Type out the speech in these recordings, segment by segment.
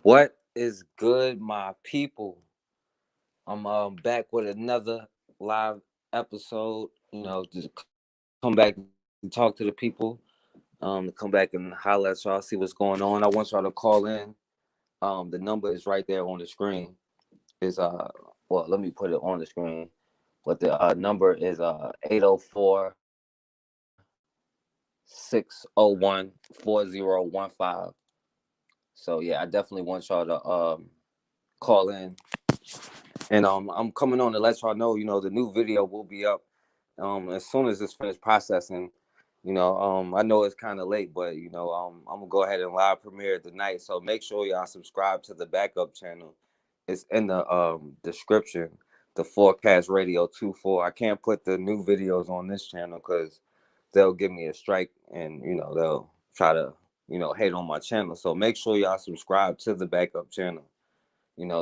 What is good, my people? I'm back with another live episode. Just come back to talk to the people. To come back and holler at y'all, see what's going on. I want y'all to call in. The number is right there on the screen. Is well, let me put it on the screen. But the number is 804-601-4015. So yeah, I definitely want y'all to call in. And I'm coming on to let y'all know, the new video will be up as soon as it's finished processing. I know it's kind of late, but I'm gonna go ahead and live premiere it tonight. So make sure y'all subscribe to the backup channel. It's in the description. The Forecast Radio 24. I can't put the new videos on this channel because they'll give me a strike, and they'll try to hate on my channel. So make sure y'all subscribe to the backup channel.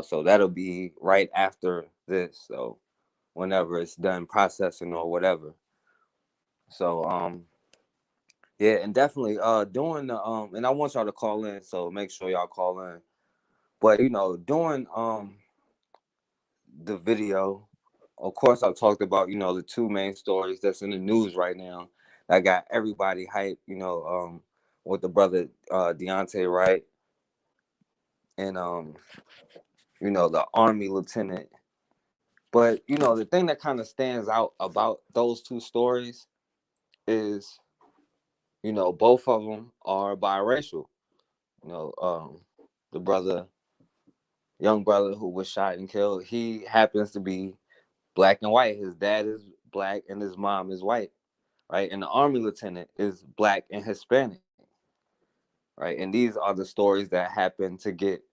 So that'll be right after this. So whenever it's done processing or whatever. So yeah, and definitely doing the and I want y'all to call in, so make sure y'all call in. But doing the video, of course I talked about, the two main stories that's in the news right now that got everybody hyped, with the brother Deontay Wright and the army lieutenant. But the thing that kind of stands out about those two stories is both of them are biracial. You know, the young brother who was shot and killed, he happens to be black and white. His dad is black and his mom is white, right? And the army lieutenant is black and Hispanic, right? And these are the stories that happen to get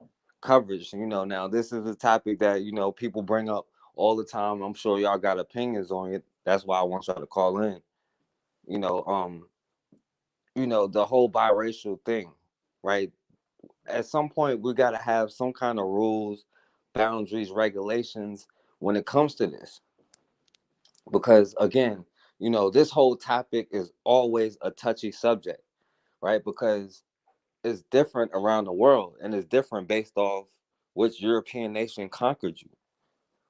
coverage. Now this is a topic that people bring up all the time. I'm sure y'all got opinions on it. That's why I want y'all to call in. You know, um, the whole biracial thing, right? At some point we got to have some kind of rules, boundaries, regulations when it comes to this, because again, this whole topic is always a touchy subject, right? Because it's different around the world, and it's different based off which European nation conquered you,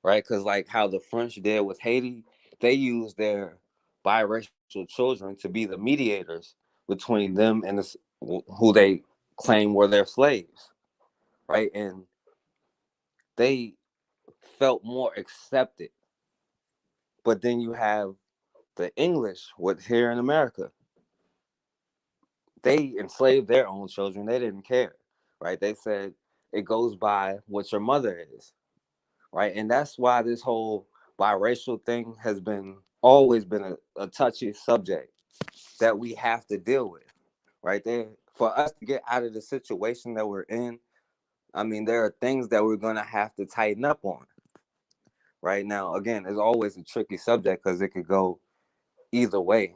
right? Because like how the French did with Haiti, they used their biracial children to be the mediators between them and who they claim were their slaves, right? And they felt more accepted. But then you have the English with here in America. They enslaved their own children. They didn't care, right? They said it goes by what your mother is, right? And that's why this whole biracial thing has been always been a touchy subject that we have to deal with, right? There for us to get out of the situation that we're in. I mean, there are things that we're gonna have to tighten up on. Right now, again, it's always a tricky subject because it could go either way,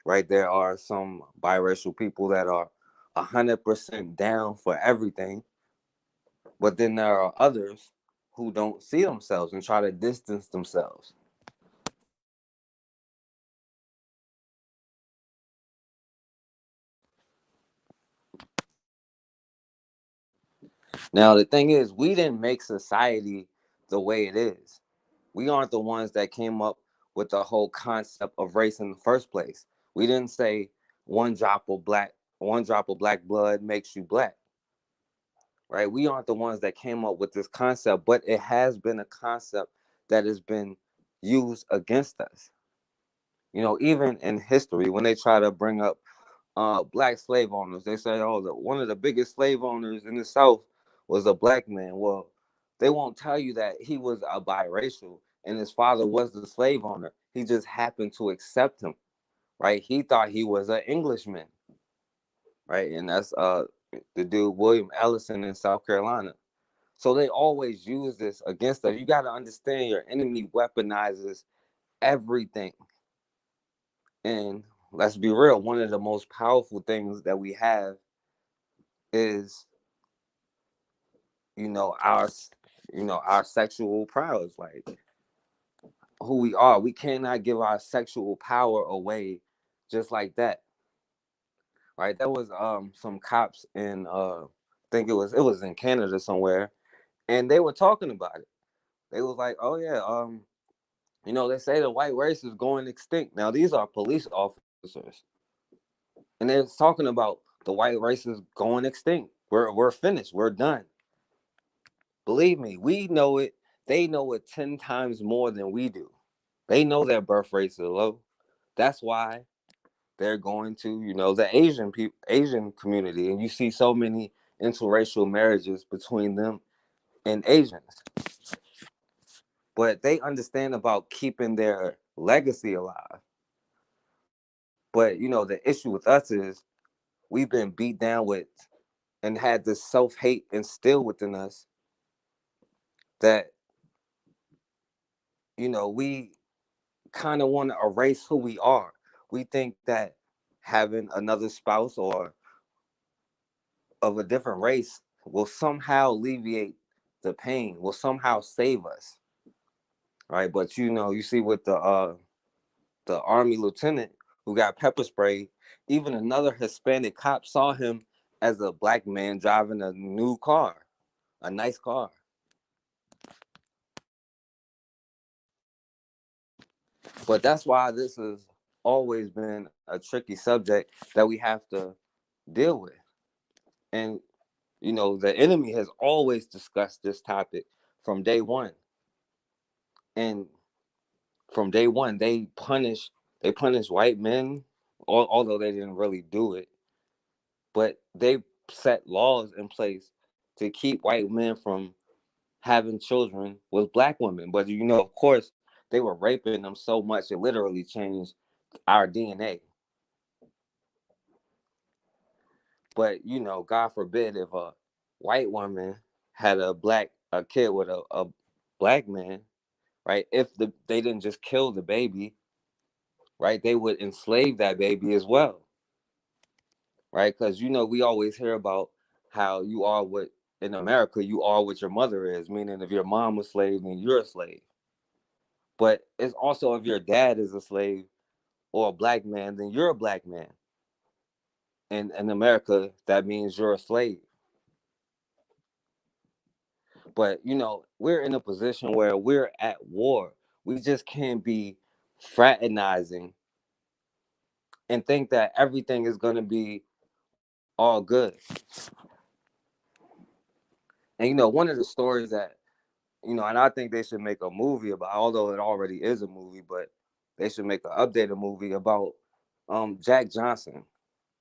right? There are some biracial people that are 100% down for everything, but then there are others who don't see themselves and try to distance themselves. Now, the thing is, we didn't make society the way it is. We aren't the ones that came up with the whole concept of race in the first place. We didn't say one drop of black, one drop of black blood makes you black, right? We aren't the ones that came up with this concept, but it has been a concept that has been used against us. Even in history, when they try to bring up black slave owners, they say, "Oh, one of the biggest slave owners in the South was a black man." Well, they won't tell you that he was a biracial and his father was the slave owner. He just happened to accept him, right? He thought he was an Englishman, right? And that's the dude William Ellison in South Carolina. So they always use this against us. You got to understand your enemy weaponizes everything. And let's be real, one of the most powerful things that we have is, you know, our our sexual prowess, like who we are. We cannot give our sexual power away just like that. Right? There was some cops in think it was in Canada somewhere, and they were talking about it. They was like, "Oh yeah, they say the white race is going extinct." Now these are police officers, and they're talking about the white race is going extinct. We're finished. We're done. Believe me, we know it. They know it 10 times more than we do. They know their birth rates are low. That's why they're going to, the Asian community, and you see so many interracial marriages between them and Asians. But they understand about keeping their legacy alive. But the issue with us is we've been beat down with and had this self-hate instilled within us that we kind of want to erase who we are. We think that having another spouse or of a different race will somehow alleviate the pain, will somehow save us, right? But you see with the army lieutenant who got pepper sprayed, even another Hispanic cop saw him as a black man driving a new car, a nice car. But that's why this has always been a tricky subject that we have to deal with. And the enemy has always discussed this topic from day one. And from day one, they punish white men, although they didn't really do it, but they set laws in place to keep white men from having children with black women. But of course, they were raping them so much it literally changed our DNA. But God forbid if a white woman had a kid with a black man, right? If they didn't just kill the baby, right? They would enslave that baby as well, right? Because we always hear about how you are what in America you are what your mother is, meaning if your mom was slave, then you're a slave. But it's also if your dad is a slave or a black man, then you're a black man. And in America, that means you're a slave. But we're in a position where we're at war. We just can't be fraternizing and think that everything is going to be all good. And one of the stories that and I think they should make a movie about, although it already is a movie, but they should make an updated movie about Jack Johnson.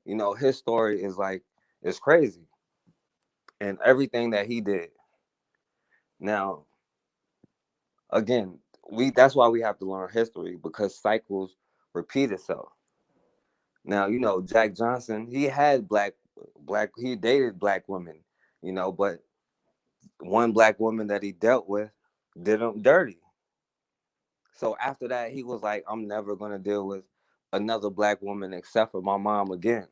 His story is like it's crazy and everything that he did. Now, again, we that's why we have to learn history because cycles repeat itself. Now, Jack Johnson, he had he dated black women, but one black woman that he dealt with did him dirty. So after that, he was like, I'm never going to deal with another black woman except for my mom again.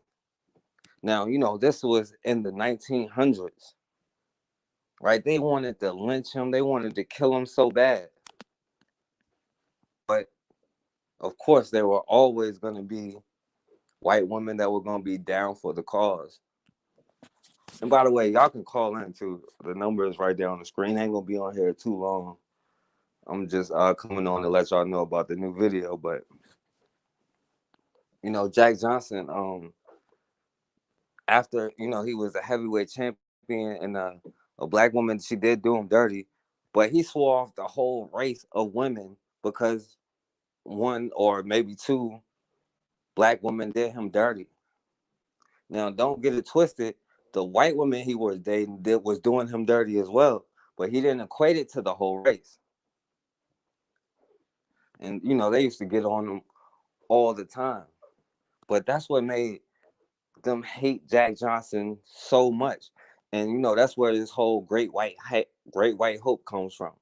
Now, this was in the 1900s, right? They wanted to lynch him, they wanted to kill him so bad. But of course, there were always going to be white women that were going to be down for the cause. And by the way, y'all can call in too. The number is right there on the screen. Ain't gonna be on here too long. I'm just coming on to let y'all know about the new video. But Jack Johnson, after he was a heavyweight champion and a black woman, she did do him dirty, but he swore off the whole race of women because one or maybe two black women did him dirty. Now, don't get it twisted. The white woman he was dating was doing him dirty as well, but he didn't equate it to the whole race. And they used to get on him all the time. But that's what made them hate Jack Johnson so much. And that's where this whole great white hope comes from,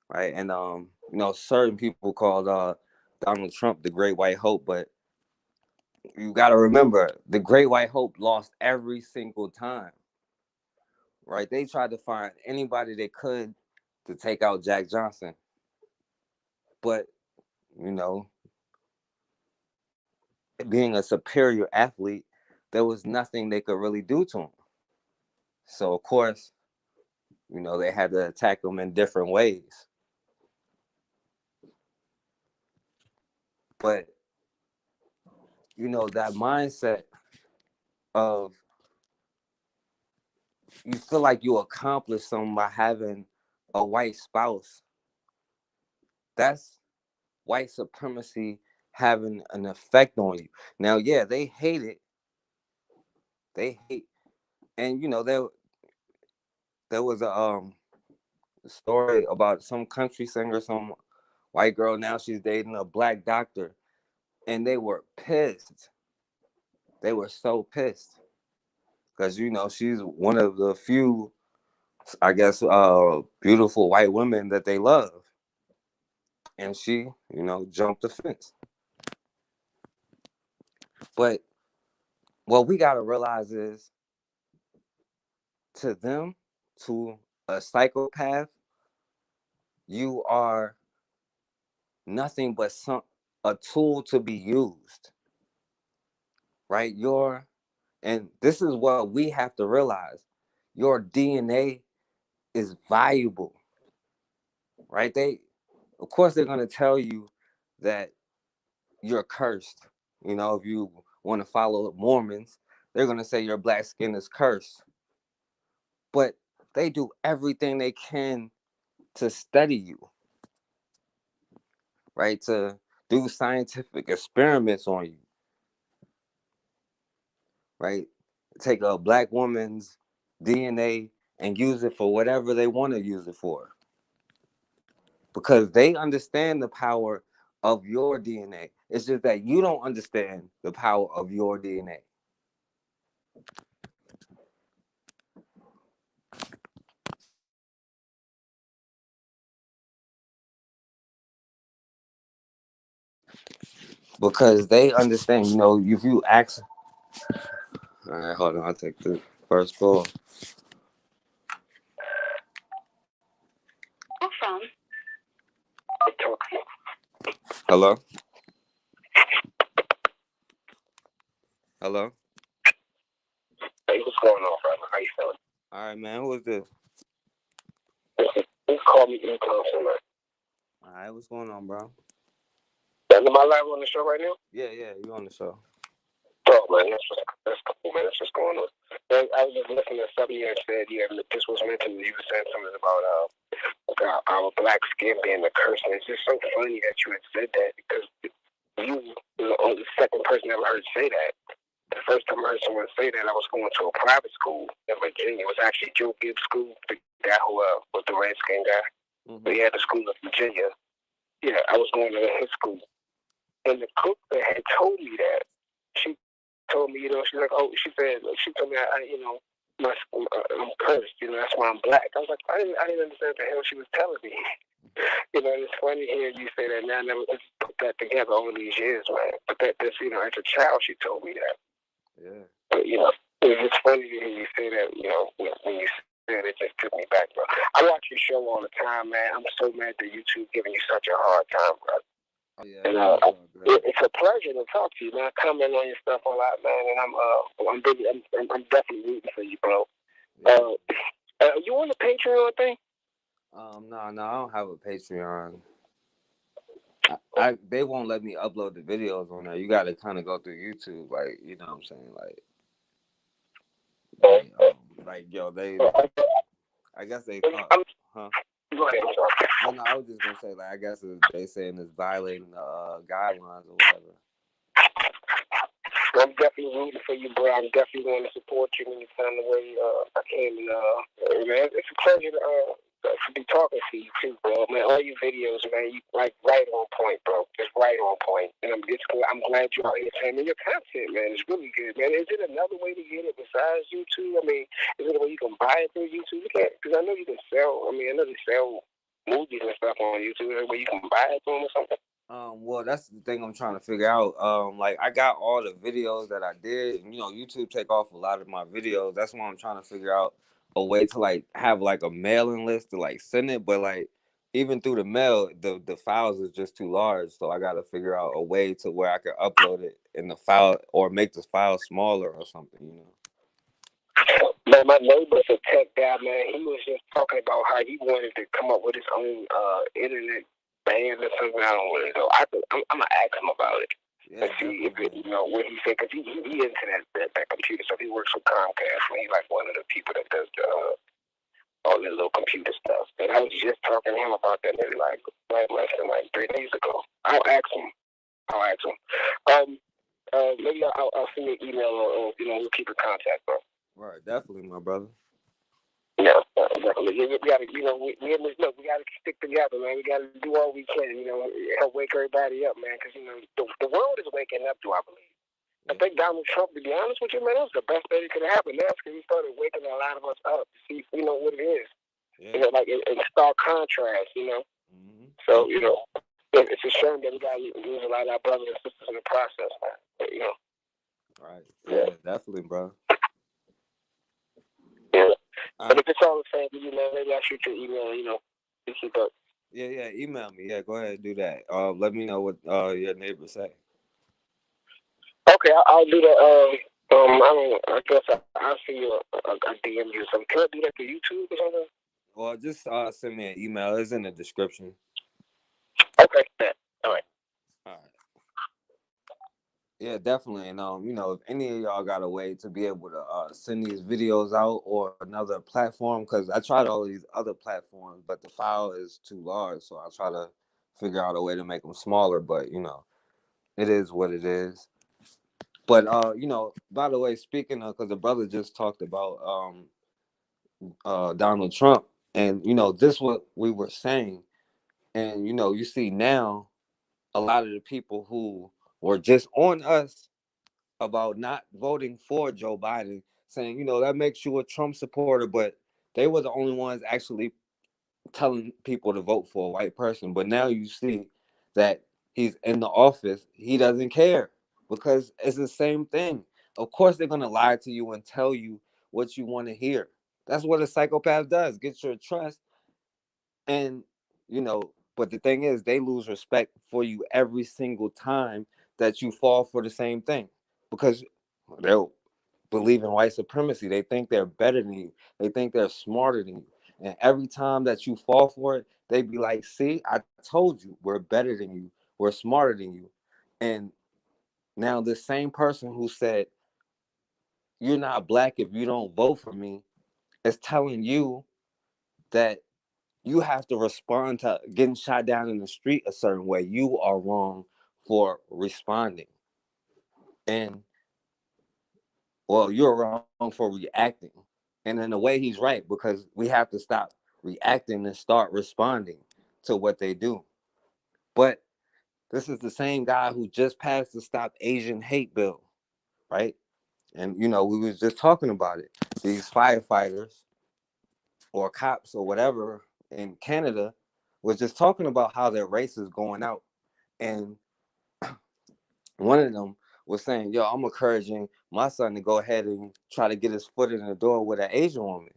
right? And certain people called Donald Trump the great white hope, but you got to remember the great white hope lost every single time, right? They tried to find anybody they could to take out Jack Johnson, but you know, being a superior athlete, there was nothing they could really do to him. So of course, they had to attack them in different ways. But that mindset of you feel like you accomplish something by having a white spouse. That's white supremacy having an effect on you. Now, yeah, they hate it. They hate, and there was a story about some country singer, some white girl. Now she's dating a black doctor, and they were pissed. They were so pissed because she's one of the few, I guess, beautiful white women that they love, and she, jumped the fence. But what we gotta realize is, to them, to a psychopath, you are nothing but a tool to be used, right? And this is what we have to realize. Your DNA is valuable, right? Of course, they're gonna tell you that you're cursed. If you want to follow Mormons, they're gonna say your black skin is cursed. But they do everything they can to study you, right? To do scientific experiments on you, right? Take a black woman's DNA and use it for whatever they want to use it for. Because they understand the power of your DNA. It's just that you don't understand the power of your DNA. Because they understand, if you ask. All right, hold on. I'll take the first call. Hello? Hello? Hey, what's going on, brother? How you feeling? All right, man. Who is this? You call me E. Thompson, man. All right, what's going on, bro? Am I live on the show right now? Yeah, you on the show. Oh, man, that's cool, man. That's what's going on. Man, I was just listening to something you had said. Yeah, this was mentioned. You were saying something about our black skin being a curse, and it's just so funny that you had said that, because you were the only second person I ever heard say that. The first time I heard someone say that, I was going to a private school in Virginia. It was actually Joe Gibbs School, the guy who was the Redskin guy. Mm-hmm. But he had the school in Virginia. Yeah, I was going to his school. And the cook that had told me that, she told me, she's like, she told me, I'm cursed, that's why I'm black. I was like, I didn't understand what the hell she was telling me. And it's funny hearing you say that now. I never put that together all these years, man. But that's, as a child, she told me that. Yeah. But, it's funny to hear you say that, when you said it just took me back, bro. I watch your show all the time, man. I'm so mad that YouTube giving you such a hard time, bro. Oh, yeah. And it's a pleasure to talk to you, man. I comment on your stuff a lot, man, and I'm definitely rooting for you, bro. Yeah. You on the Patreon thing? No, I don't have a Patreon. They won't let me upload the videos on there. You got to kind of go through YouTube, like, you know what I'm saying, I guess they thought, huh? Go ahead. No, I was just gonna say, I guess they saying it's violating the guidelines or whatever. I'm definitely rooting for you, bro. I'm definitely going to support you anytime the way I can. And man, it's a pleasure to be talking to you too, bro. Man, all your videos, man, you right on point, bro. Just right on point. And I'm glad you're out here saying your content, man. It's really good, man. Is it another way to get it besides YouTube? I mean, is it a way you can buy it through YouTube? Because I know you can sell. I know they sell movies and stuff on YouTube. Is there a way you can buy it through them or something? Well, that's the thing I'm trying to figure out. I got all the videos that I did. YouTube take off a lot of my videos. That's why I'm trying to figure out a way to have a mailing list to send it. But even through the mail, the files is just too large. So I got to figure out a way to where I can upload it in the file or make the file smaller or something. Man, my neighbor's a tech guy, man. He was just talking about how he wanted to come up with his own internet band or something. I don't really know. I'm gonna ask him about it Yeah, and see if definitely. it, what he said, because he into that computer stuff. He works for Comcast, and he's like one of the people that does the all the little computer stuff. And I was just talking to him about that maybe like less than like 3 days ago. I'll ask him. I'll ask him. Maybe I'll send you an email or we'll keep in contact, bro. Right, definitely, my brother. Yeah, definitely. We gotta, we in this. Look, we gotta stick together, man. We gotta do all we can, help wake everybody up, man. Because the world is waking up, do I believe? I think Donald Trump, to be honest with you, man, that was the best thing that could have happened. That's because he started waking a lot of us up to see, what it is. Yeah. Like in stark contrast, Mm-hmm. So, it's a shame that we got to lose a lot of our brothers and sisters in the process, man. But, Right. Yeah, definitely, bro. Yeah. But if it's all the same to you, man, maybe I'll shoot you an email, to keep up. Yeah, email me. Yeah, go ahead and do that. Let me know what your neighbors say. Okay, I'll do that. I guess I'll see you a DM you or something. Can I do that through YouTube or something? Well, just send me an email. It's in the description. Okay, yeah. All right. All right. Yeah, definitely. And if any of y'all got a way to be able to send these videos out or another platform, because I tried all of these other platforms, but the file is too large, so I'll try to figure out a way to make them smaller. But it is what it is. But by the way, speaking of, because the brother just talked about Donald Trump, and this what we were saying, and you see now a lot of the people who were just on us about not voting for Joe Biden, saying, that makes you a Trump supporter, but they were the only ones actually telling people to vote for a white person. But now you see that he's in the office, he doesn't care because it's the same thing. Of course, they're going to lie to you and tell you what you want to hear. That's what a psychopath does, get your trust. And, but the thing is, they lose respect for you every single time that you fall for the same thing because they'll believe in white supremacy. They think they're better than you. They think they're smarter than you. And every time that you fall for it, they be like, see, I told you we're better than you. We're smarter than you. And now the same person who said, you're not black if you don't vote for me, is telling you that you have to respond to getting shot down in the street a certain way. You are wrong for responding. And well, you're wrong for reacting. And in a way, he's right because we have to stop reacting and start responding to what they do. But this is the same guy who just passed the Stop Asian Hate bill, right? And we was just talking about it. These firefighters or cops or whatever in Canada was just talking about how their race is going out. And one of them was saying, yo, I'm encouraging my son to go ahead and try to get his foot in the door with an Asian woman,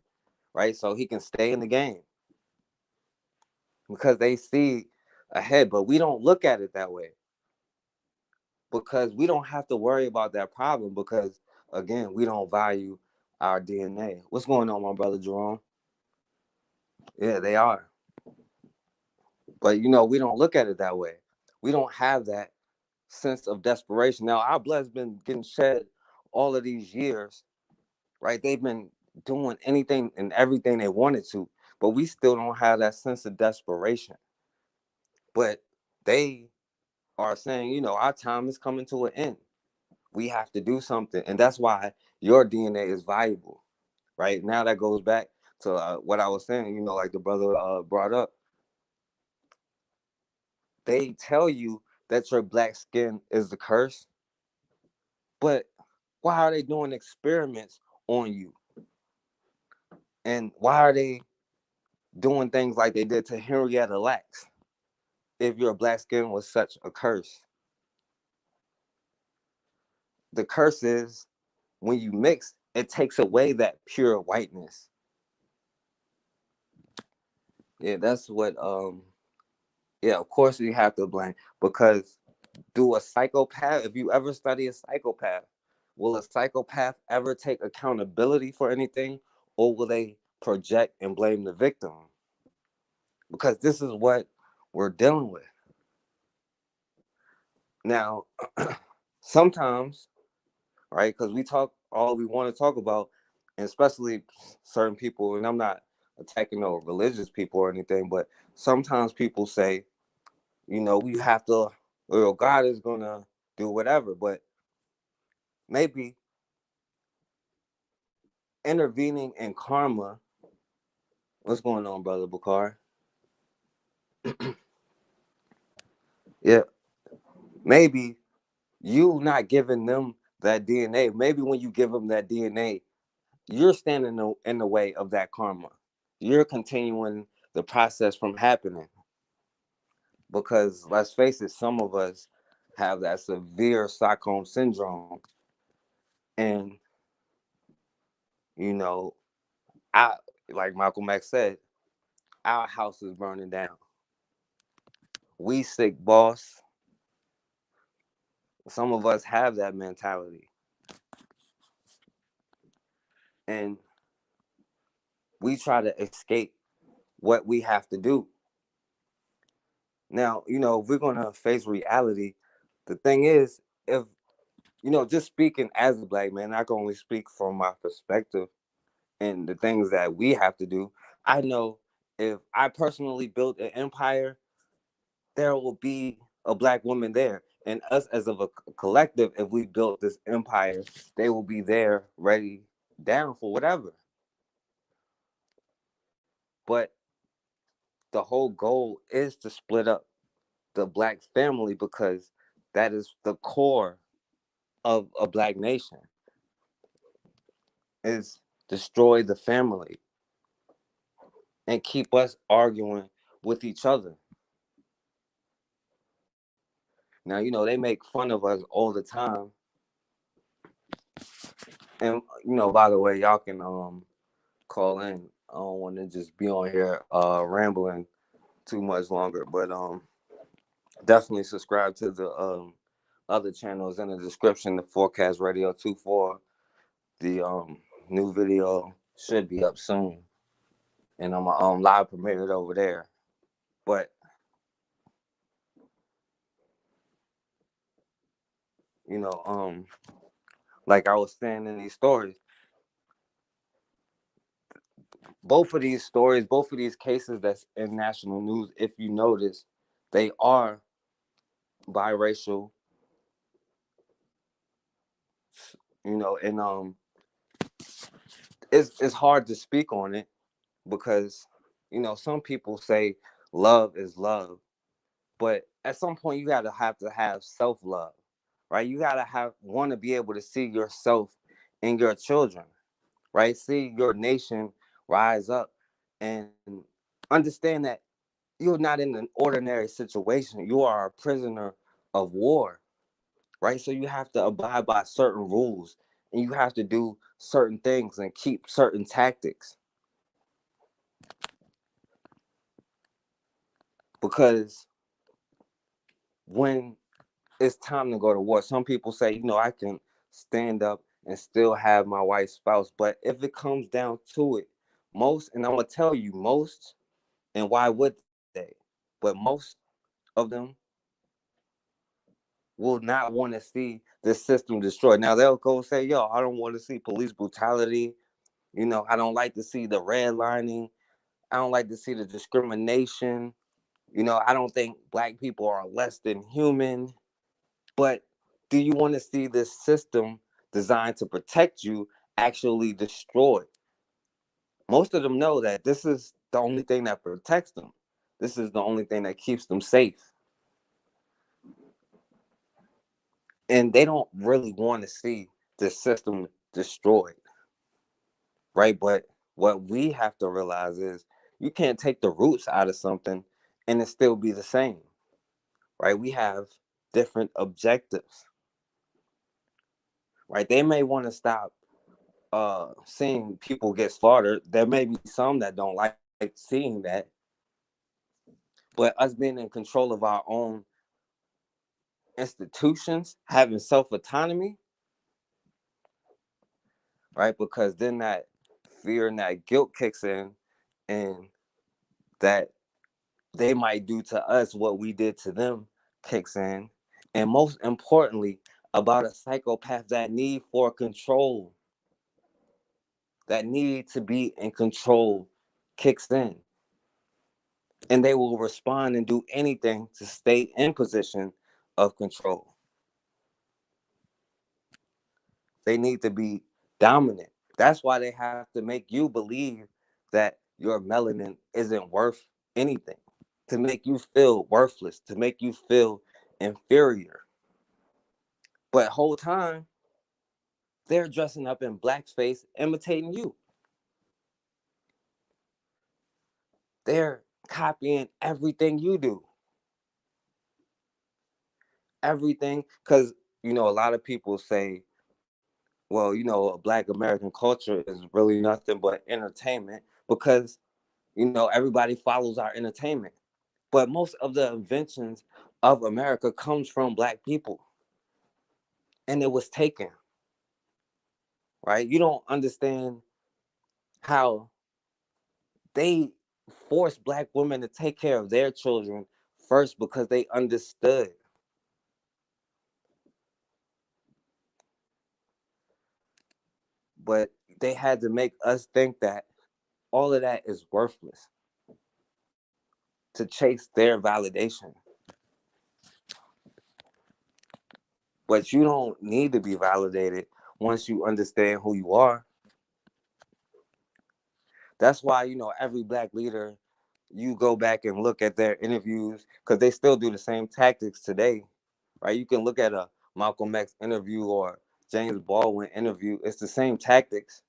right? So he can stay in the game because they see ahead. But we don't look at it that way because we don't have to worry about that problem because, again, we don't value our DNA. What's going on, my brother Jerome? Yeah, they are. But, we don't look at it that way. We don't have that sense of desperation. Now, our blood's been getting shed all of these years, right? They've been doing anything and everything they wanted to, but we still don't have that sense of desperation. But they are saying, our time is coming to an end. We have to do something. And that's why your DNA is valuable, right? Now that goes back to what I was saying, like the brother brought up. They tell you that your black skin is the curse, but why are they doing experiments on you? And why are they doing things like they did to Henrietta Lacks if your black skin was such a curse? The curse is when you mix, it takes away that pure whiteness. Yeah, that's what yeah, of course you have to blame because do a psychopath, if you ever study a psychopath, Will a psychopath ever take accountability for anything, or will they project and blame the victim? Because this is what we're dealing with. Now, sometimes, right, because we talk all we want to talk about, and especially certain people, and I'm not attacking no religious people or anything, but sometimes people say, we have to, God is going to do whatever, but maybe intervening in karma. What's going on, brother Bakar? Yeah, maybe you not giving them that DNA. Maybe when you give them that DNA, you're standing in the way of that karma. You're continuing the process from happening. Because let's face it, some of us have that severe Stockholm syndrome, and you know, I like Malcolm X said, our house is burning down. We sick, boss. Some of us have that mentality, and we try to escape what we have to do. Now, if we're gonna face reality, the thing is, if just speaking as a black man, I can only speak from my perspective and the things that we have to do. I know if I personally built an empire, there will be a black woman there. And us as of a collective, if we built this empire, they will be there, ready, down for whatever. But the whole goal is to split up the black family because that is the core of a black nation, is destroy the family and keep us arguing with each other. Now, they make fun of us all the time. And, by the way, y'all can call in. I don't want to just be on here rambling too much longer, but definitely subscribe to the other channels in the description, the Forecast Radio 24. The new video should be up soon. And I'm live premiered over there. But like I was saying in these stories, both of these stories, both of these cases that's in national news, if you notice, they are biracial, and it's hard to speak on it because some people say love is love, but at some point you gotta have to have self-love, right? You gotta want to be able to see yourself in your children, right? See your nation rise up and understand that you're not in an ordinary situation. You are a prisoner of war, right? So you have to abide by certain rules and you have to do certain things and keep certain tactics because when it's time to go to war, some people say, I can stand up and still have my white spouse. But if it comes down to it, and I'm going to tell you most, and why would they? But most of them will not want to see the system destroyed. Now they'll go say, yo, I don't want to see police brutality. I don't like to see the redlining. I don't like to see the discrimination. I don't think black people are less than human. But do you want to see this system designed to protect you actually destroyed? Most of them know that this is the only thing that protects them. This is the only thing that keeps them safe. And they don't really want to see the system destroyed, right? But what we have to realize is you can't take the roots out of something and it still be the same, right? We have different objectives, right? They may want to stop seeing people get slaughtered. There may be some that don't like seeing that, but us being in control of our own institutions, having self autonomy, right? Because then that fear and that guilt kicks in, and that they might do to us what we did to them kicks in. And most importantly, about a psychopath, that need for control, that need to be in control kicks in. And they will respond and do anything to stay in position of control. They need to be dominant. That's why they have to make you believe that your melanin isn't worth anything, to make you feel worthless, to make you feel inferior. But whole time they're dressing up in blackface, imitating you. They're copying everything you do, everything. Because a lot of people say, well, a Black American culture is really nothing but entertainment because everybody follows our entertainment. But most of the inventions of America comes from Black people, and it was taken, right? You don't understand how they forced Black women to take care of their children first because they understood. But they had to make us think that all of that is worthless to chase their validation. But you don't need to be validated once you understand who you are. That's why, every Black leader, you go back and look at their interviews because they still do the same tactics today, right? You can look at a Malcolm X interview or James Baldwin interview. It's the same tactics.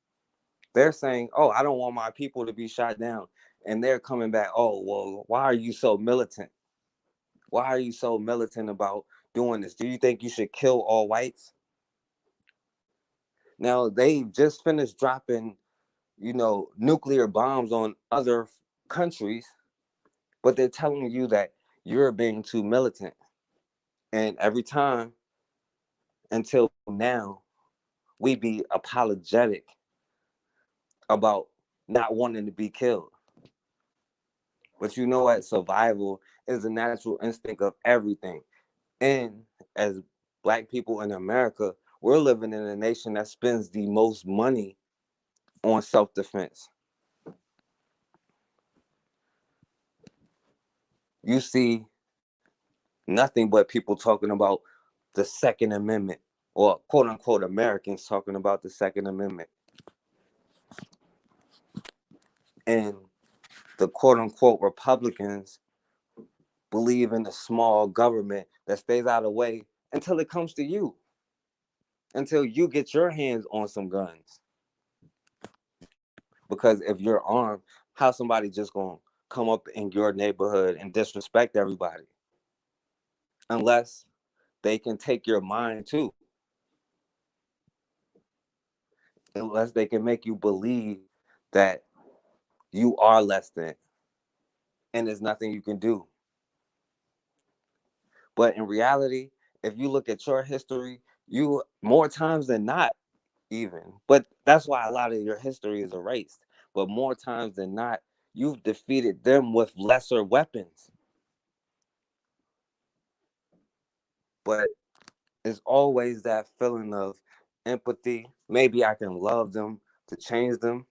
They're saying, oh, I don't want my people to be shot down. And they're coming back, oh, well, why are you so militant? Why are you so militant about doing this? Do you think you should kill all whites? Now, they just finished dropping, nuclear bombs on other countries, but they're telling you that you're being too militant. And every time until now, we be apologetic about not wanting to be killed. But you know what? Survival is a natural instinct of everything. And as Black people in America, we're living in a nation that spends the most money on self-defense. You see nothing but people talking about the Second Amendment, or quote unquote Americans talking about the Second Amendment. And the quote unquote Republicans believe in a small government that stays out of the way until it comes to you, until you get your hands on some guns. Because if you're armed, how somebody just gonna come up in your neighborhood and disrespect everybody? Unless they can take your mind too. Unless they can make you believe that you are less than and there's nothing you can do. But in reality, if you look at your history, you more times than not, even. But that's why a lot of your history is erased. But more times than not, you've defeated them with lesser weapons. But it's always that feeling of empathy. Maybe I can love them to change them.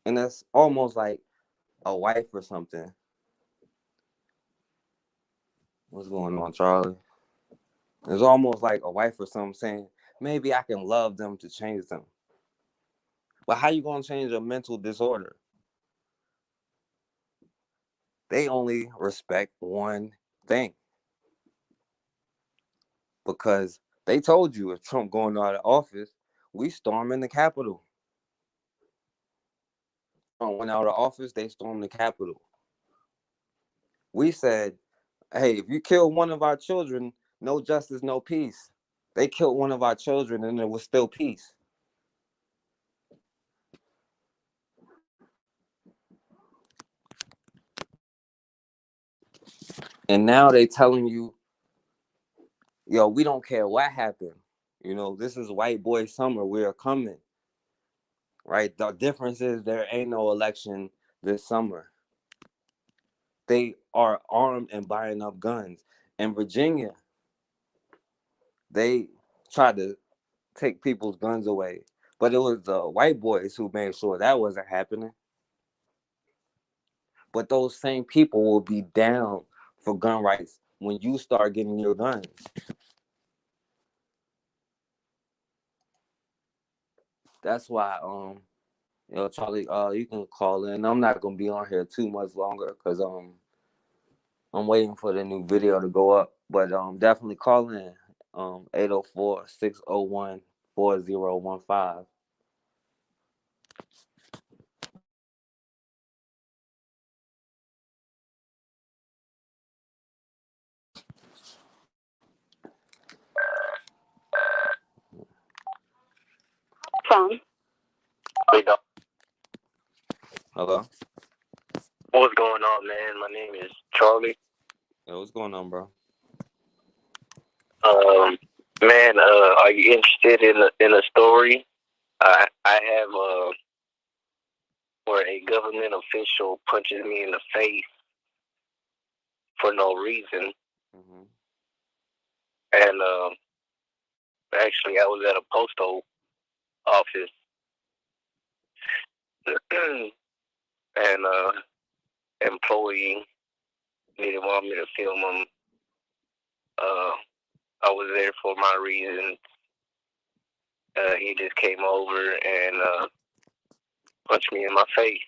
And that's almost like a wife or something. What's going on, Charlie? It's almost like a wife or something saying, maybe I can love them to change them. But how you gonna change a mental disorder? They only respect one thing. Because they told you if Trump going out of office, we storming the Capitol. Trump went out of office, they stormed the Capitol. We said, hey, if you kill one of our children, no justice, no peace. They killed one of our children and there was still peace. And now they telling you, yo, we don't care what happened. This is white boy summer. We are coming, right? The difference is there ain't no election this summer. They are armed and buying up guns. In Virginia, they tried to take people's guns away, but it was the white boys who made sure that wasn't happening. But those same people will be down for gun rights when you start getting your guns. That's why, Charlie, you can call in. I'm not gonna be on here too much longer because I'm waiting for the new video to go up. But definitely call in 804-601-4015. Phone. Hello. What's going on, man? My name is Charlie. Yo, what's going on, bro? Man, are you interested in a story? I have where a government official punches me in the face for no reason, Mm-hmm. and actually I was at a postal office, and employee didn't want me to film him. I was there for my reasons. He just came over and punched me in my face.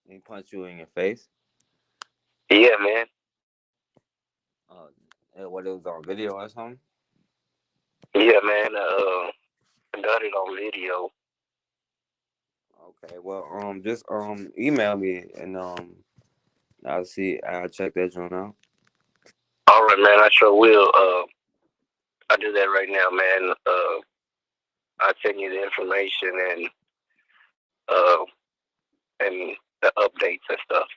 He punched you in your face? Yeah, man. What, it was on video or something? Yeah, man. I got it on video. Okay, well, just email me and I'll check that joint out. All right, man. I sure will. I'll do that right now, man. I'll send you the information uh and the updates and stuff.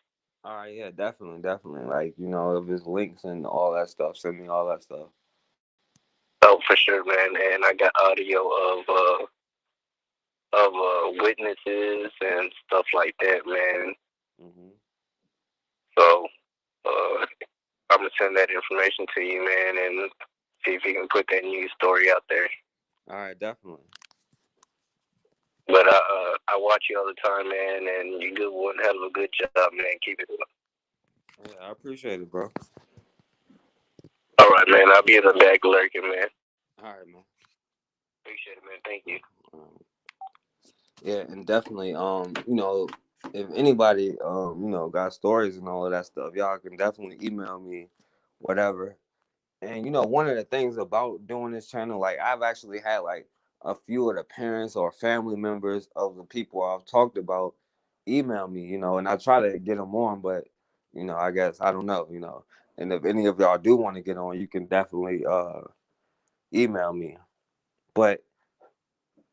All right, yeah, definitely. Like, if it's links and all that stuff, send me all that stuff. Oh, for sure, man. And I got audio of witnesses and stuff like that, man. Mm-hmm. So I'm gonna send that information to you, man, and see if you can put that news story out there. All right, definitely. But I watch you all the time, man, and you do one hell of a good job, man. Keep it up. Yeah, I appreciate it, bro. All right, man. I'll be in the back lurking, man. All right, man. Appreciate it, man. Thank you. Yeah, and definitely, if anybody, got stories and all of that stuff, y'all can definitely email me, whatever. And one of the things about doing this channel, like I've actually had like a few of the parents or family members of the people I've talked about email me, and I try to get them on, but I guess I don't know. And if any of y'all do want to get on, you can definitely email me. But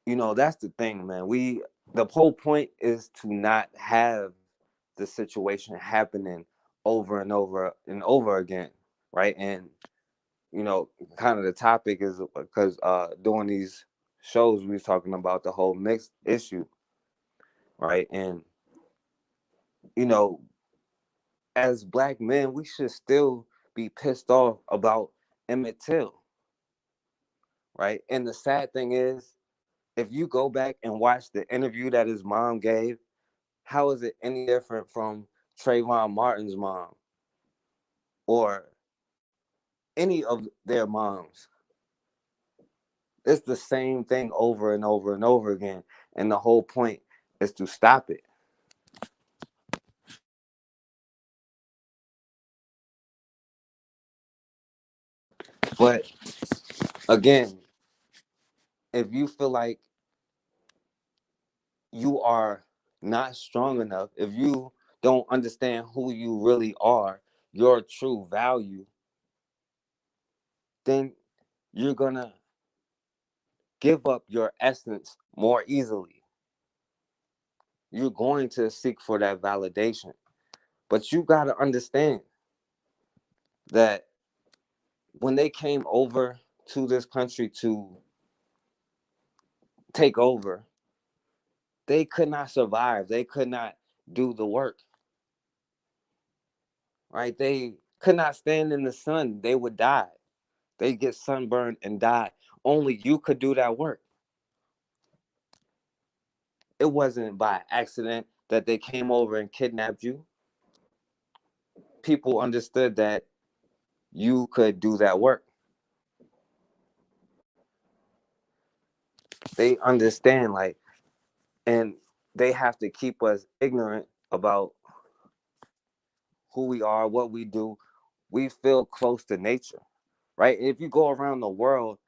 that's the thing, man. The whole point is to not have the situation happening over and over and over again, right? And kind of the topic is because doing these shows, we was talking about the whole mixed issue, right? And you know, as black men, we should still be pissed off about Emmett Till, right? And the sad thing is, if you go back and watch the interview that his mom gave, how is it any different from Trayvon Martin's mom or any of their moms? It's the same thing over and over and over again. And the whole point is to stop it. But again, if you feel like you are not strong enough, if you don't understand who you really are, your true value, then you're going to give up your essence more easily. You're going to seek for that validation. But you got to understand that when they came over to this country to take over, they could not survive. They could not do the work, right? They could not stand in the sun. They would die. They get sunburned and die. Only you could do that work. It wasn't by accident that they came over and kidnapped you. People understood that you could do that work. They understand, like, and they have to keep us ignorant about who we are, what we do. We feel close to nature, right? If you go around the world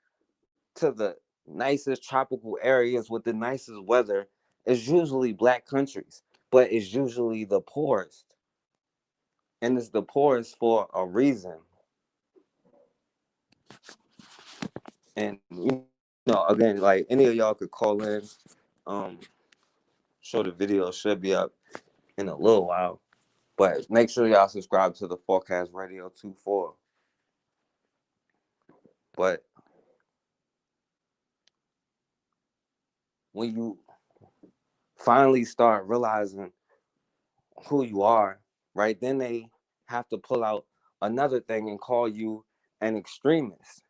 to the nicest tropical areas with the nicest weather, it's usually black countries, but it's usually the poorest. And it's the poorest for a reason. And again, like any of y'all could call in. Um, sure the video should be up in a little while. But make sure y'all subscribe to the Forecast Radio 24. But when you finally start realizing who you are, right, then they have to pull out another thing and call you an extremist.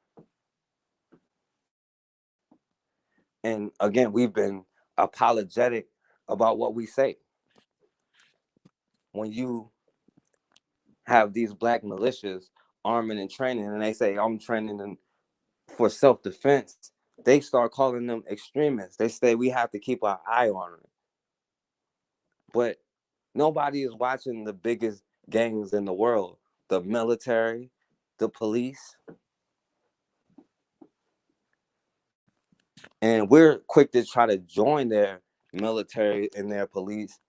And again, we've been apologetic about what we say. When you have these black militias arming and training, and they say, I'm training them for self-defense, they start calling them extremists. They say we have to keep our eye on them. But nobody is watching the biggest gangs in the world, the military, the police. And we're quick to try to join their military and their police.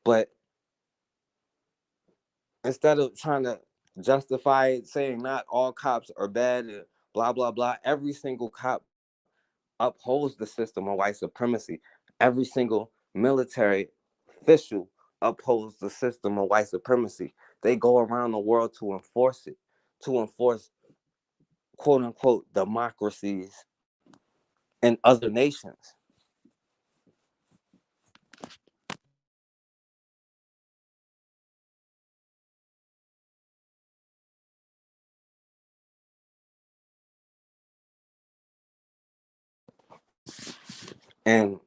But instead of trying to justify it, saying not all cops are bad, and blah, blah, blah, every single cop upholds the system of white supremacy. Every single military official upholds the system of white supremacy. They go around the world to enforce it, to enforce quote unquote democracies in other nations. And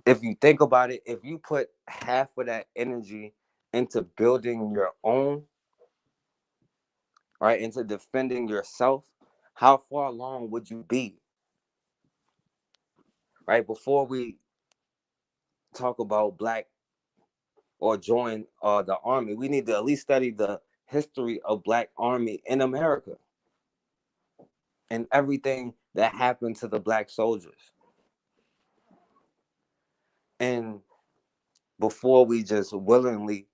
if you think about it, if you put half of that energy into building your own, right, into defending yourself, how far along would you be? Right? Before we talk about black or join the army, we need to at least study the history of black army in America and everything that happened to the black soldiers. And before we just willingly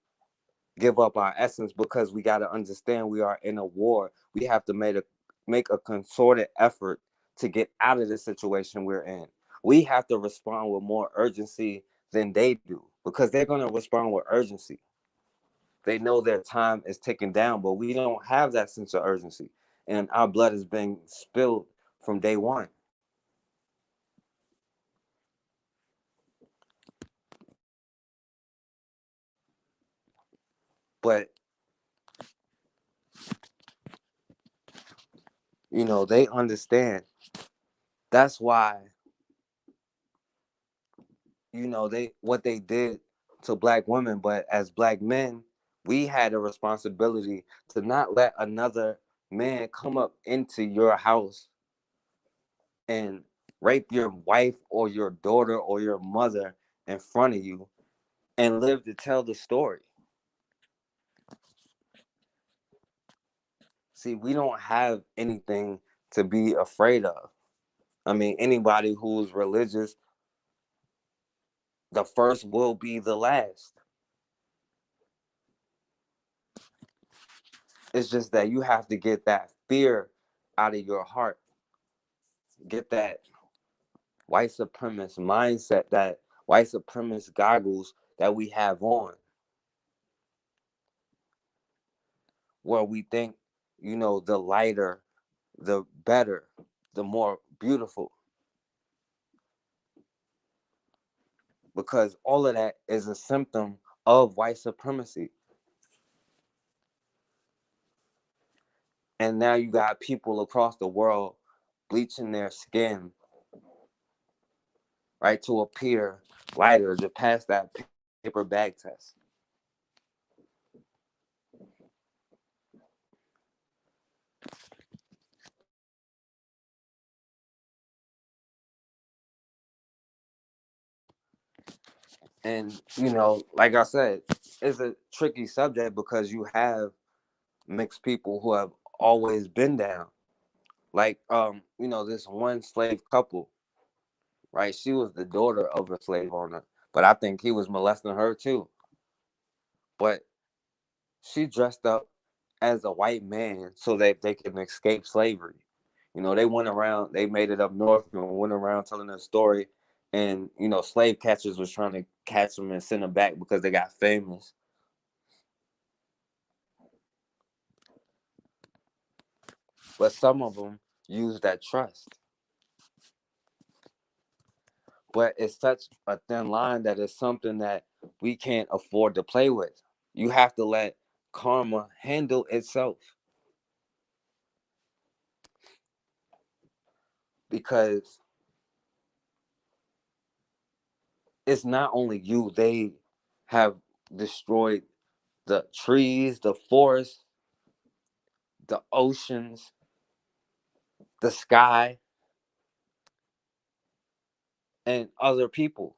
give up our essence, because we got to understand we are in a war, we have to make a concerted effort to get out of the situation we're in. We have to respond with more urgency than they do, because they're going to respond with urgency. They know their time is ticking down, but we don't have that sense of urgency. And our blood is being spilled from day one. But, they understand. That's why, they what they did to black women. But as black men, we had a responsibility to not let another man come up into your house and rape your wife or your daughter or your mother in front of you and live to tell the story. See, we don't have anything to be afraid of. I mean, anybody who's religious, the first will be the last. It's just that you have to get that fear out of your heart. Get that white supremacist mindset, that white supremacist goggles that we have on, where we think, the lighter the better, the more beautiful. Because all of that is a symptom of white supremacy. And now you got people across the world bleaching their skin, right, to appear lighter, to pass that paper bag test. And, like I said, it's a tricky subject because you have mixed people who have always been down. Like, this one slave couple, right? She was the daughter of a slave owner, but I think he was molesting her too. But she dressed up as a white man so that they can escape slavery. They went around, they made it up north and went around telling their story. And, slave catchers was trying to catch them and send them back because they got famous. But some of them use that trust. But it's such a thin line that it's something that we can't afford to play with. You have to let karma handle itself. Because it's not only you, they have destroyed the trees, the forests, the oceans, the sky, and other people.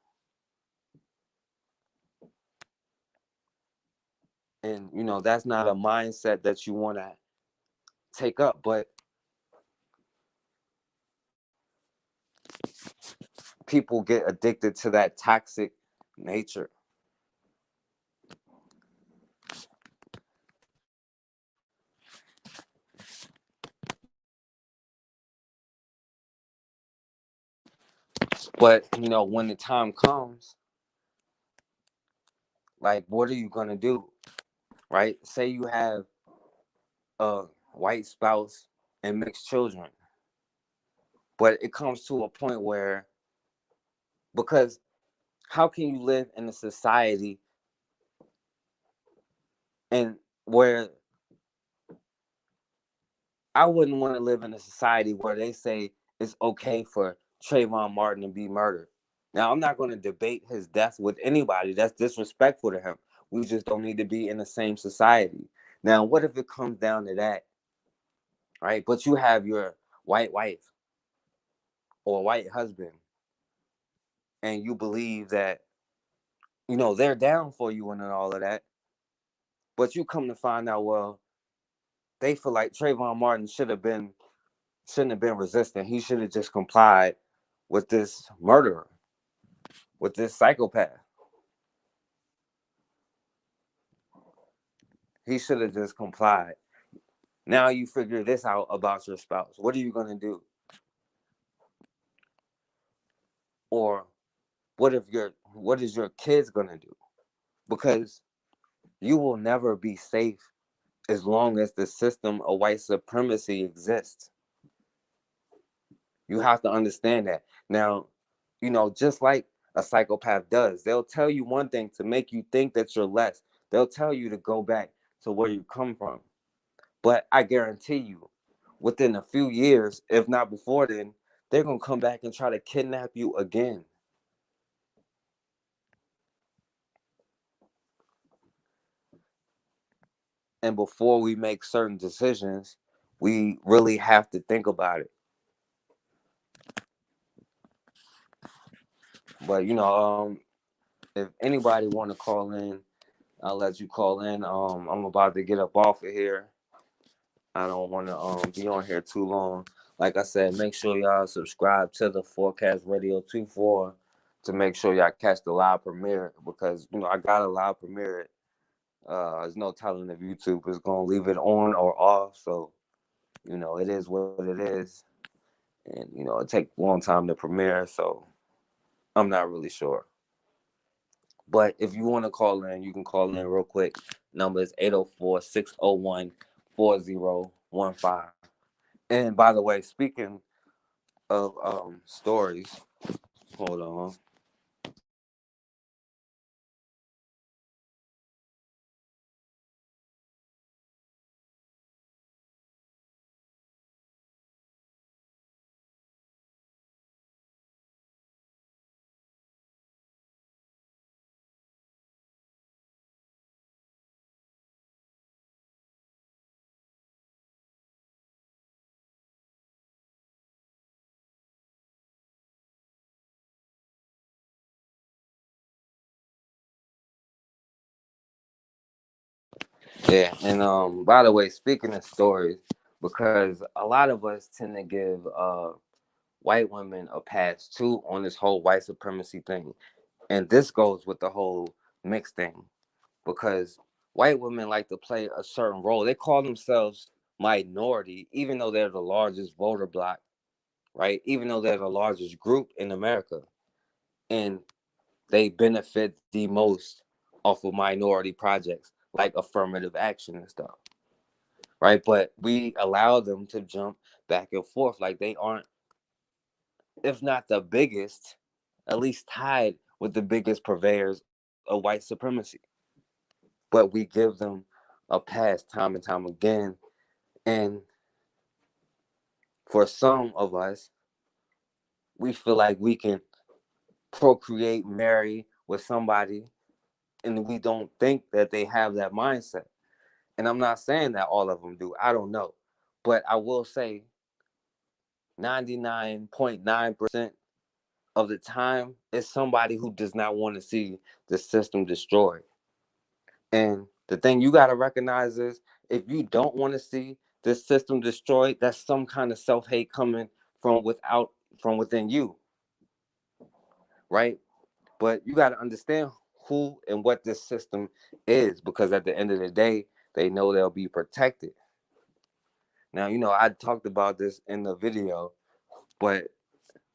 And, that's not a mindset that you want to take up. But people get addicted to that toxic nature. But, when the time comes, like, what are you going to do? Right? Say you have a white spouse and mixed children. But it comes to a point where, because how can you live in a society and where I wouldn't want to live in a society where they say it's okay for Trayvon Martin to be murdered. Now, I'm not going to debate his death with anybody. That's disrespectful to him. We just don't need to be in the same society. Now, what if it comes down to that, right? But you have your white wife or white husband, and you believe that, they're down for you and all of that. But you come to find out, well, they feel like Trayvon Martin shouldn't have been resistant. He should have just complied with this murderer, with this psychopath. He should have just complied. Now you figure this out about your spouse. What are you going to do? Or what is your kids going to do? Because you will never be safe as long as the system of white supremacy exists. You have to understand that. Now, just like a psychopath does, they'll tell you one thing to make you think that you're less. They'll tell you to go back to where you come from. But I guarantee you, within a few years, if not before then, they're going to come back and try to kidnap you again. And before we make certain decisions, we really have to think about it. But, if anybody want to call in, I'll let you call in. I'm about to get up off of here. I don't want to be on here too long. Like I said, make sure y'all subscribe to the Forecast Radio 24 to make sure y'all catch the live premiere, because I got a live premiere. There's no telling if YouTube is gonna leave it on or off. So it is what it is, and it takes a long time to premiere. So I'm not really sure. But if you want to call in, you can call in real quick. Number is 804-601-4015. And by the way, speaking of stories, hold on. Yeah, and by the way, speaking of stories, because a lot of us tend to give white women a pass too on this whole white supremacy thing. And this goes with the whole mix thing because white women like to play a certain role. They call themselves minority, even though they're the largest voter bloc, right? Even though they're the largest group in America. And they benefit the most off of minority projects like affirmative action and stuff, right? But we allow them to jump back and forth like they aren't, if not the biggest, at least tied with the biggest purveyors of white supremacy. But we give them a pass time and time again. And for some of us, we feel like we can procreate, marry with somebody, and we don't think that they have that mindset. And I'm not saying that all of them do. I don't know. But I will say 99.9% of the time is somebody who does not want to see the system destroyed. And the thing you got to recognize is if you don't want to see this system destroyed, that's some kind of self-hate coming from within you, right? But you got to understand who and what this system is because at the end of the day, they know they'll be protected. Now, I talked about this in the video, but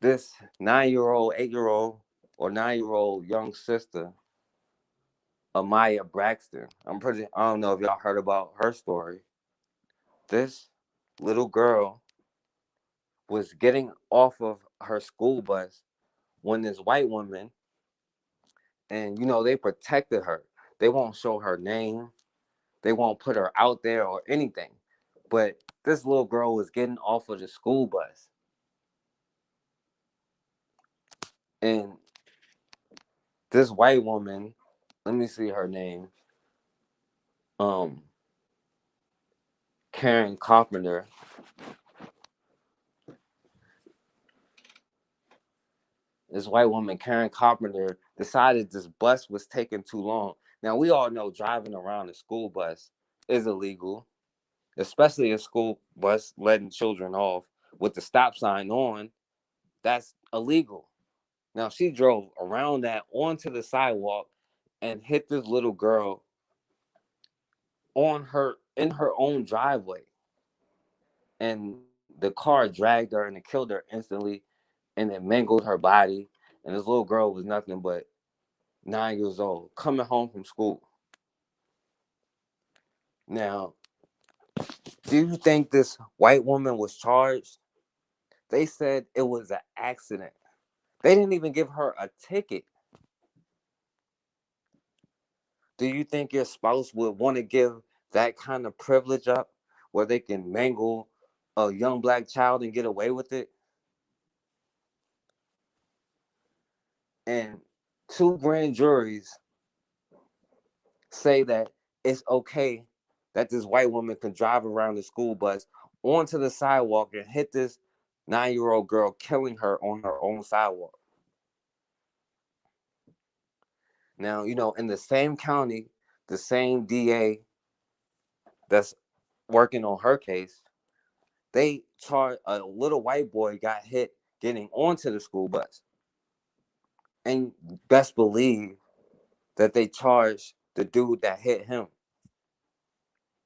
this 9-year-old, 8-year-old, or 9-year-old young sister, Amaya Braxton, I don't know if y'all heard about her story. This little girl was getting off of her school bus when this white woman, and they protected her. They won't show her name, they won't put her out there or anything. But this little girl was getting off of the school bus, and this white woman, let me see her name, um, Karen Carpenter. This white woman, Karen Carpenter, decided this bus was taking too long. Now we all know driving around a school bus is illegal, especially a school bus letting children off with the stop sign on. That's illegal. Now she drove around that onto the sidewalk and hit this little girl in her own driveway. And the car dragged her and it killed her instantly and it mangled her body. And this little girl was nothing but 9 years old, coming home from school. Now, do you think this white woman was charged? They said it was an accident. They didn't even give her a ticket. Do you think your spouse would want to give that kind of privilege up where they can mangle a young black child and get away with it? And two grand juries say that it's okay that this white woman can drive around the school bus onto the sidewalk and hit this 9-year-old girl, killing her on her own sidewalk. Now, in the same county, the same DA that's working on her case, they charged a little white boy got hit getting onto the school bus. And best believe that they charged the dude that hit him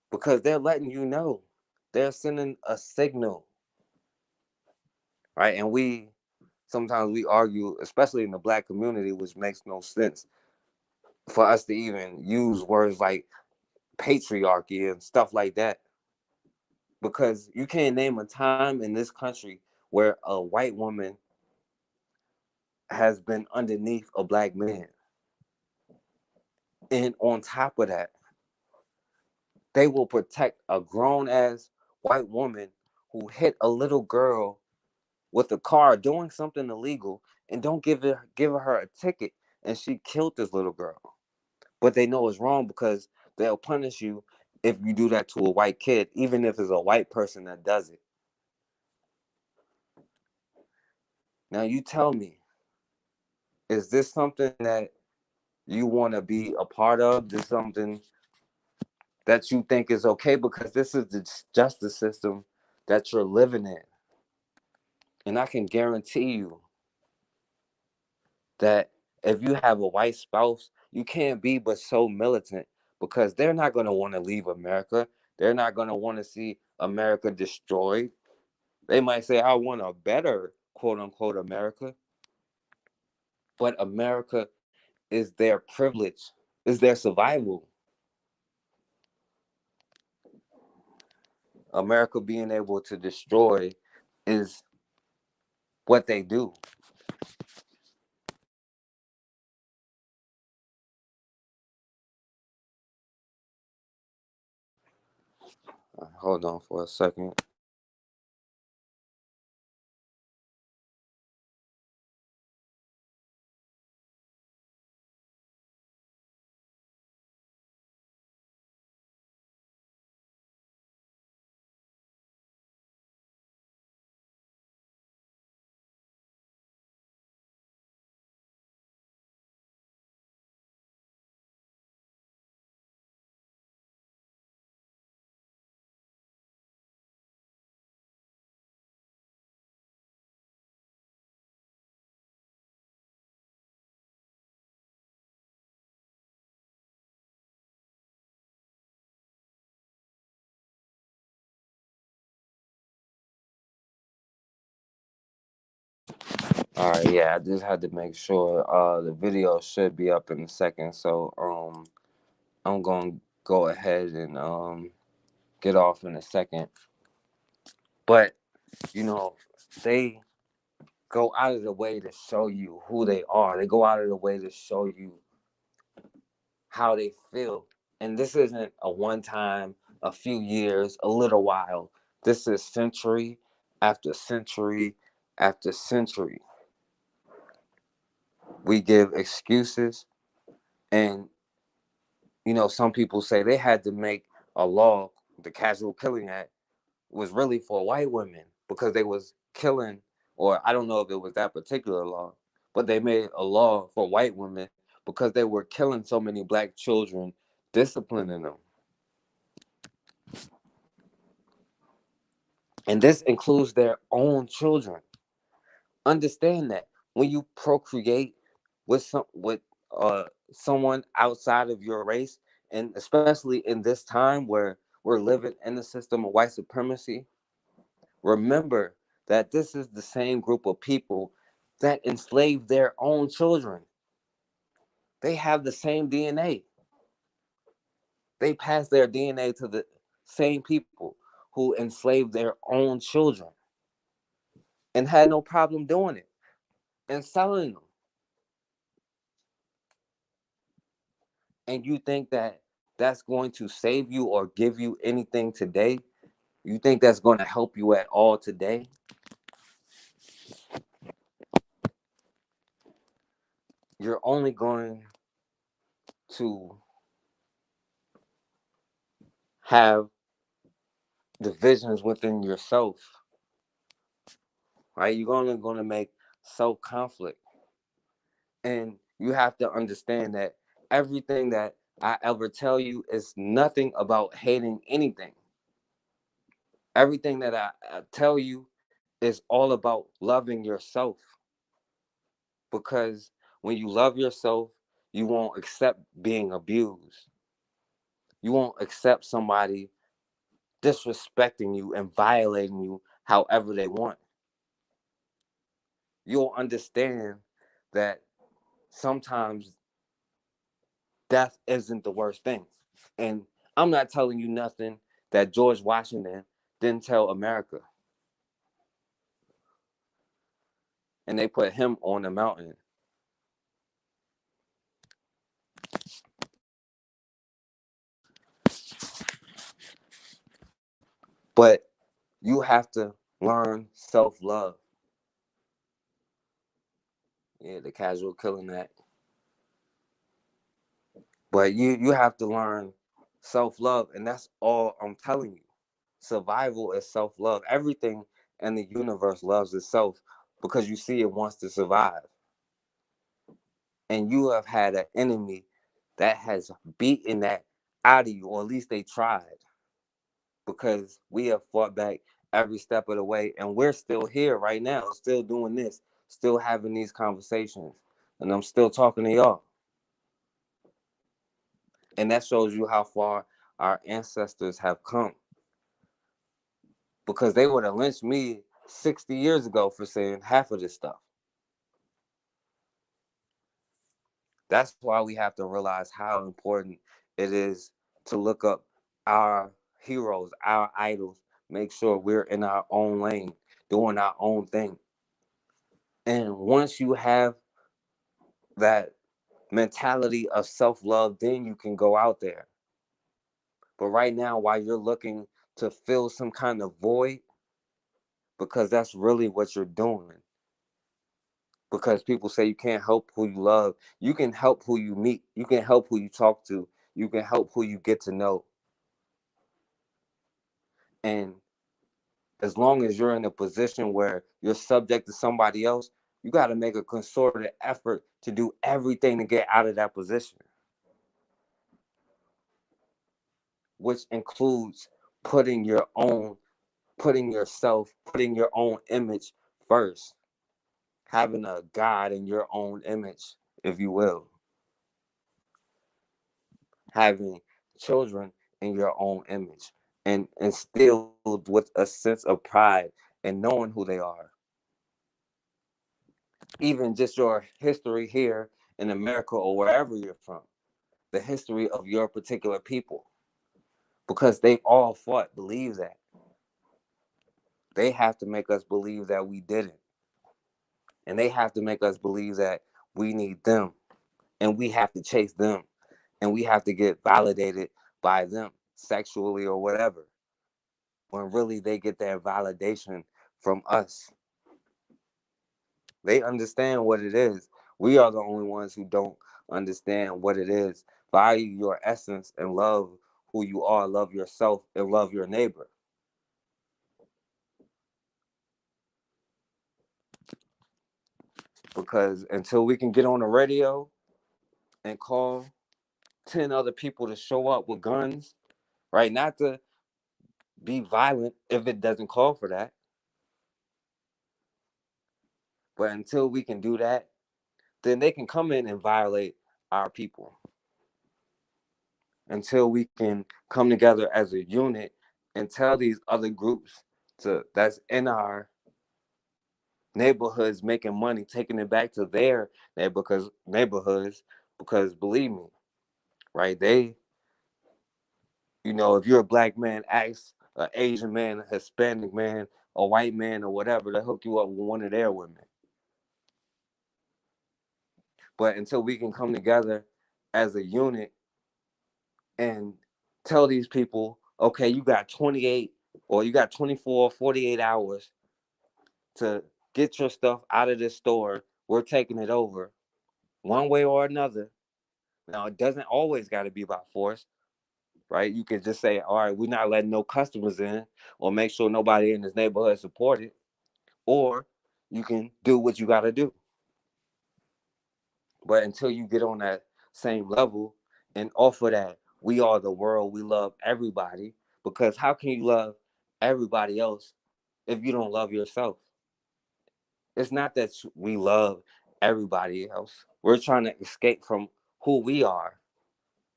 because they're letting you know. They're sending a signal, right? And sometimes we argue, especially in the black community, which makes no sense for us to even use words like patriarchy and stuff like that. because you can't name a time in this country where a white woman has been underneath a black man. And on top of that, they will protect a grown ass white woman who hit a little girl with a car doing something illegal and don't give her a ticket, and she killed this little girl. But they know it's wrong because they'll punish you if you do that to a white kid, even if it's a white person that does it. Now you tell me, is this something that you want to be a part of? This something that you think is okay? Because this is the justice system that you're living in. And I can guarantee you that if you have a white spouse, you can't be but so militant, because they're not going to want to leave America. They're not going to want to see America destroyed. They might say, I want a better quote unquote America, but America is their privilege, is their survival. America being able to destroy is what they do. Hold on for a second. All right, yeah, I just had to make sure the video should be up in a second. So I'm going to go ahead and get off in a second. But, you know, they go out of the way to show you who they are. They go out of the way to show you how they feel. And this isn't a one time, a few years, a little while. This is century after century after century. We give excuses, and some people say they had to make a law, the Casual Killing Act, was really for white women because they was killing, or I don't know if it was that particular law, but they made a law for white women because they were killing so many black children, disciplining them. And this includes their own children. Understand that when you procreate with someone outside of your race, and especially in this time where we're living in the system of white supremacy, remember that this is the same group of people that enslaved their own children. They have the same DNA. They pass their DNA to the same people who enslaved their own children and had no problem doing it and selling them. And you think that that's going to save you or give you anything today? You think that's going to help you at all today? You're only going to have divisions within yourself, right? You're only going to make self conflict. And you have to understand that everything that I ever tell you is nothing about hating anything. Everything that I tell you is all about loving yourself. Because when you love yourself, you won't accept being abused. You won't accept somebody disrespecting you and violating you however they want. You'll understand that sometimes death isn't the worst thing. And I'm not telling you nothing that George Washington didn't tell America. And they put him on the mountain. But you have to learn self-love. Yeah, the casual killing that. But you have to learn self-love, and that's all I'm telling you. Survival is self-love. Everything in the universe loves itself because you see it wants to survive. And you have had an enemy that has beaten that out of you, or at least they tried, because we have fought back every step of the way, and we're still here right now, still doing this, still having these conversations, and I'm still talking to y'all. And that shows you how far our ancestors have come, because they would have lynched me 60 years ago for saying half of this stuff. That's why we have to realize how important it is to look up our heroes, our idols, make sure we're in our own lane, doing our own thing. And once you have that mentality of self-love, then you can go out there. But right now, while you're looking to fill some kind of void, because that's really what you're doing. Because people say you can't help who you love. You can help who you meet. You can help who you talk to. You can help who you get to know. And as long as you're in a position where you're subject to somebody else, you got to make a concerted effort to do everything to get out of that position, which includes putting your own, putting yourself, putting your own image first, having a God in your own image, if you will, having children in your own image, and instilled with a sense of pride and knowing who they are. Even just your history here in America or wherever you're from, the history of your particular people, because they all fought, believe that. They have to make us believe that we didn't. And they have to make us believe that we need them, and we have to chase them, and we have to get validated by them sexually or whatever, when really they get that validation from us. They understand what it is. We are the only ones who don't understand what it is. Value your essence and love who you are, love yourself, and love your neighbor. Because until we can get on the radio and call 10 other people to show up with guns, right? Not to be violent if it doesn't call for that. But until we can do that, then they can come in and violate our people. Until we can come together as a unit and tell these other groups to that's in our neighborhoods making money, taking it back to their neighborhoods, because believe me, right? If you're a black man, ask an Asian man, a Hispanic man, a white man, or whatever to hook you up with one of their women. But until we can come together as a unit and tell these people, okay, you got 28 or you got 24, 48 hours to get your stuff out of this store. We're taking it over one way or another. Now, it doesn't always got to be by force, right? You could just say, all right, we're not letting no customers in, or make sure nobody in this neighborhood support it. Or you can do what you got to do. But until you get on that same level and offer that we are the world, we love everybody, because how can you love everybody else if you don't love yourself? It's not that we love everybody else. We're trying to escape from who we are.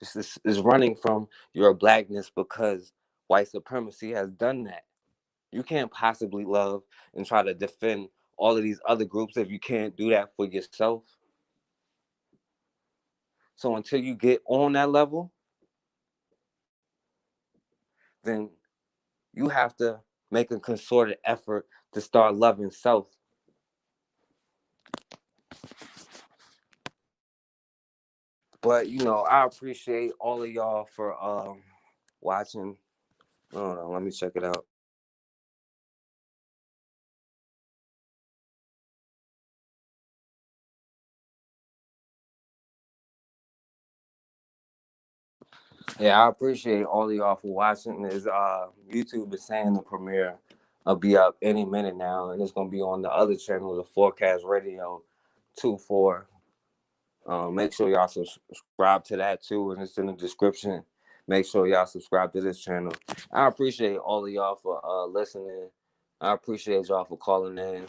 This is running from your blackness, because white supremacy has done that. You can't possibly love and try to defend all of these other groups if you can't do that for yourself. So until you get on that level, then you have to make a concerted effort to start loving self. But I appreciate all of y'all for watching. Hold on, let me check it out. Yeah, I appreciate all of y'all for watching this. YouTube is saying the premiere will be up any minute now, and it's gonna be on the other channel, the Forecast Radio 24. Make sure y'all subscribe to that too, and it's in the description. Make sure y'all subscribe to this channel. I appreciate all of y'all for listening. I appreciate y'all for calling in.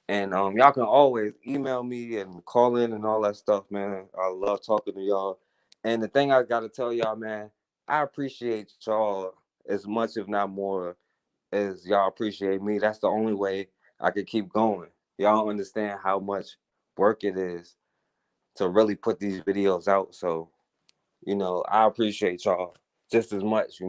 And y'all can always email me and call in and all that stuff, man. I love talking to y'all. And the thing I gotta tell y'all, man, I appreciate y'all as much, if not more, as y'all appreciate me. That's the only way I can keep going. Y'all don't understand how much work it is to really put these videos out. So, I appreciate y'all just as much.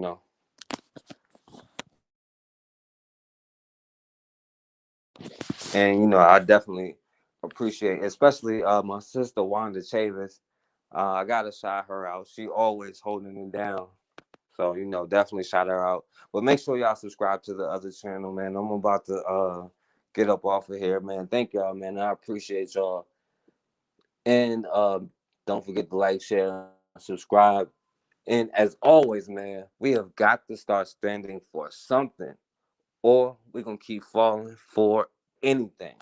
And I definitely appreciate, especially my sister Wanda Chavis. I gotta shout her out. She always holding it down. So, definitely shout her out. But make sure y'all subscribe to the other channel, man. I'm about to get up off of here, man. Thank y'all, man. I appreciate y'all. And don't forget to like, share, subscribe. And as always, man, we have got to start standing for something, or we're gonna keep falling for anything.